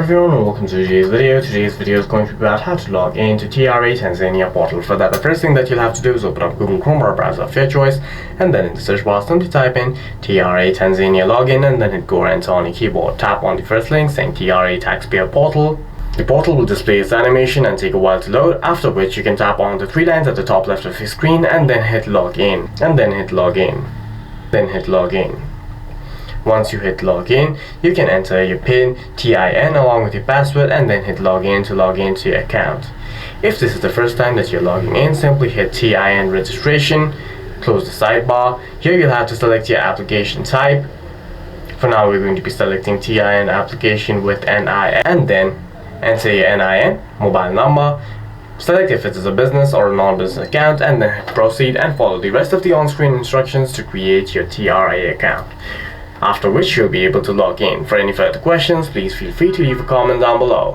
everyone, and welcome to today's video. Today's video is going to be about how to log into TRA Tanzania portal. For that, the first thing that you'll have to do is open up Google Chrome or a browser of your choice, and then in the search bar simply type in TRA Tanzania login, and then hit go or enter on your keyboard. Tap on the first link saying TRA Taxpayer Portal. The portal will display its animation and take a while to load, after which you can tap on the three lines at the top left of your screen and then hit login, and then hit login, then hit login. Once you hit login, you can enter your PIN, TIN along with your password, and then hit login to log into your account. If this is the first time that you're logging in, simply hit TIN registration, close the sidebar. Here you'll have to select your application type. For now, we're going to be selecting TIN application with NIN, and then enter your NIN, mobile number. Select if it is a business or a non-business account, and then hit proceed and follow the rest of the on-screen instructions to create your TRA account. After which you'll be able to log in. For any further questions, please feel free to leave a comment down below.